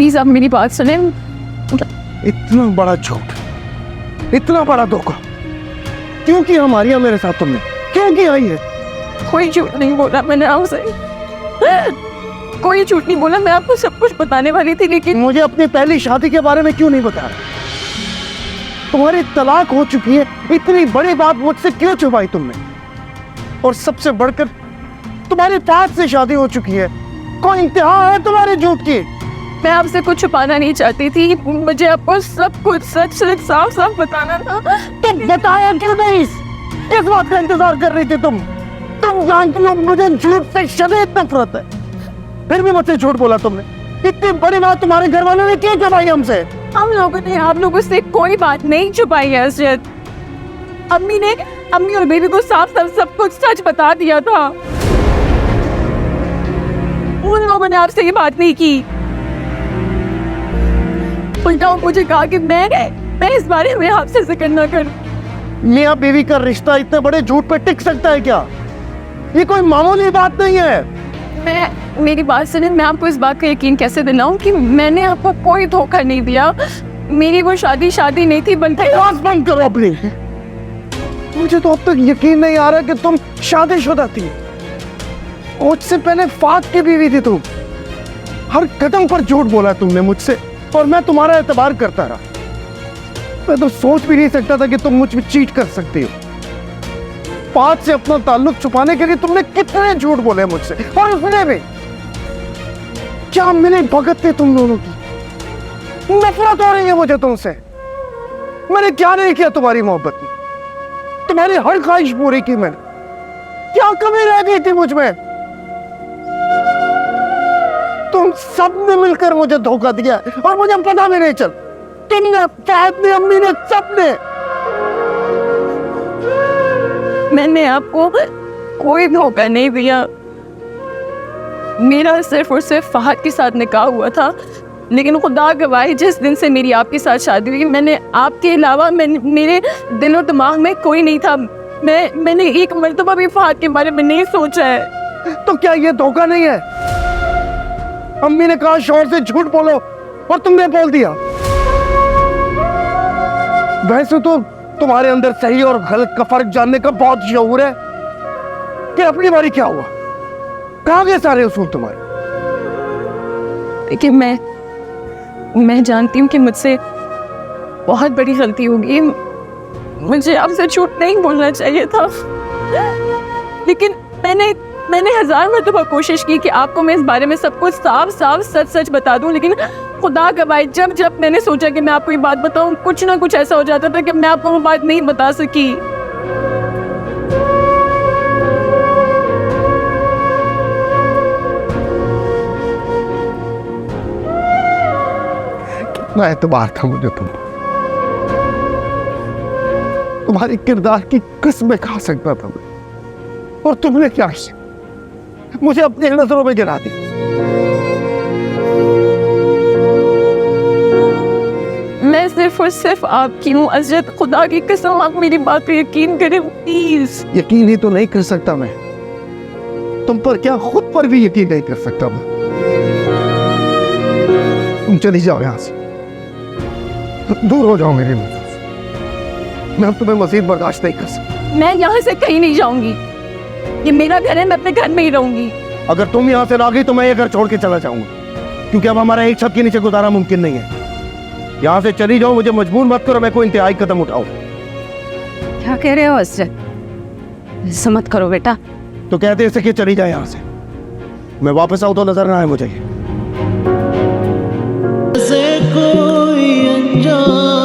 Please आप मेरी बात सुने। इतना बड़ा झूठ, इतना बड़ा धोखा क्यों किया मारिया मेरे साथ तुमने? क्यों किया ये? कोई झूठ नहीं बोला मैंने आपसे, कोई झूठ नहीं बोला। मैं आपको सब कुछ बताने वाली थी, लेकिन मुझे अपनी पहली शादी के बारे में क्यों नहीं बताया? तुम्हारी तलाक हो चुकी है, इतनी बड़ी बात मुझसे क्यों छुपाई तुमने? और सबसे बढ़कर तुम्हारी पांच से शादी हो चुकी है, कोई इंतहा है तुम्हारे झूठ की? मैं आपसे कुछ छुपाना नहीं चाहती थी, मुझे आपको सब कुछ सच सच साफ साफ बताना था। तुम बताया क्यों नहीं? किस बात का इंतजार कर रही थी तुम जानती हो मुझे झूठ से शदीद नफरत है, फिर भी मुझसे झूठ बोला तुमने। इतनी बड़ी बात तुम्हारे घर वालों ने क्यों छुपाई हमसे? हम लोगों ने आप लोगों से कोई बात नहीं छुपाई है असरत। अम्मी और बेबी को साफ साफ सब कुछ सच बता दिया था। उन लोगों ने आपसे ये बात नहीं की, उल्टा मुझे कहा कि मैं इस बारे में आपसे जिक्र न करूं। मियाँ बीवी का रिश्ता इतने बड़े झूठ पे टिक सकता है क्या? ये कोई मामूली बात नहीं है। मेरी बात सुने, मैं आपको इस बात का यकीन कैसे दिलाऊं कि मैंने आपको कोई धोखा नहीं दिया। मेरी वो शादी नहीं थी, बल्कि आवाज बंद करो अपनी। मुझे तो अब तक यकीन नहीं आ रहा कि तुम शादीशुदा थी। मुझसे पहले फात की बीवी थी तुम। हर कदम पर झूठ बोला तुमने मुझसे, और मैं तुम्हारा एतबार करता रहा। मैं तो सोच भी नहीं सकता था कि तुम मुझ में चीट कर सकती हो। फात से अपना ताल्लुक छुपाने के लिए तुमने कितने झूठ बोले मुझसे, और उसने भी क्या मिली भगत थी तुम दोनों की। नफरत हो रही है मुझे तुमसे। मैंने क्या नहीं किया तुम्हारी मोहब्बत में? तुम्हारी हर ख्वाहिश पूरी की मैंने। क्या कमी रह गई थी मुझ में? तुम सब ने मिलकर मुझे धोखा दिया और मुझे पता भी नहीं चल। तुमने, फहद ने, अम्मी ने, सबने। मैंने आपको कोई धोखा नहीं दिया। मेरा सिर्फ और सिर्फ फहद के साथ निकाह हुआ था, लेकिन खुदा गवाही जिस दिन से मेरी आपके साथ शादी हुई, मैंने आपके अलावा मेरे दिल और दिमाग में कोई नहीं था। मैंने एक मर्तबा भी फहद के बारे में नहीं सोचा है। तो क्या ये धोखा नहीं है? अम्मी ने कहा शोर से झूठ बोलो और तुमने बोल दिया। वैसे तो तुम्हारे अंदर सही और गलत का फर्क जानने का बहुत शऊर है कि अपनी बारी क्या हुआ, कहाँ गए सारे उसूल तुम्हारे? देखिए, मैं जानती हूँ कि मुझसे बहुत बड़ी गलती होगी। मुझे आपसे झूठ नहीं बोलना चाहिए था, लेकिन मैंने 1000 मरतबा कोशिश की कि आपको मैं इस बारे में सब कुछ साफ साफ सच सच बता दूं, लेकिन खुदा गवाही जब मैंने सोचा कि मैं आपको ये बात बताऊं, कुछ ना कुछ ऐसा हो जाता था कि मैं आपको वो बात नहीं बता सकी। कितना एतबार था मुझे तुम्हारी किरदार की किस्में खा सकता था मैं, और तुमने क्या किया? मुझे अपनी नजरों में गिरा दी। मैं सिर्फ और सिर्फ आपकी हूँ अजरत, खुदा की कसम आप मेरी बात पे यकीन करें प्लीज। यकीन ही तो नहीं कर सकता मैं, तुम पर क्या खुद पर भी यकीन नहीं कर सकता मैं। तुम चली जाओ यहाँ से, दूर हो जाओ मेरी नजर से। मैं अब तुम्हें मजीद बर्दाश्त नहीं कर सकता। मैं यहाँ से कहीं नहीं जाऊंगी, ये मेरा घर है, मैं अपने घर में ही रहूंगी। अगर तुम यहाँ से ना गई तो मैं ये घर छोड़ के चला जाऊंगा, क्योंकि अब हमारा एक छत के नीचे गुजारा मुमकिन नहीं है। यहाँ से चली जाओ, मुझे मजबूर मत करो मैं कोई इंतहाई कदम उठाऊं। क्या कह रहे हो असरत? ऐसा मत करो बेटा। तो कहते इसे कि चली जाए यहाँ से, मैं वापस आऊं तो नजर ना आए मुझे। कोई अनजान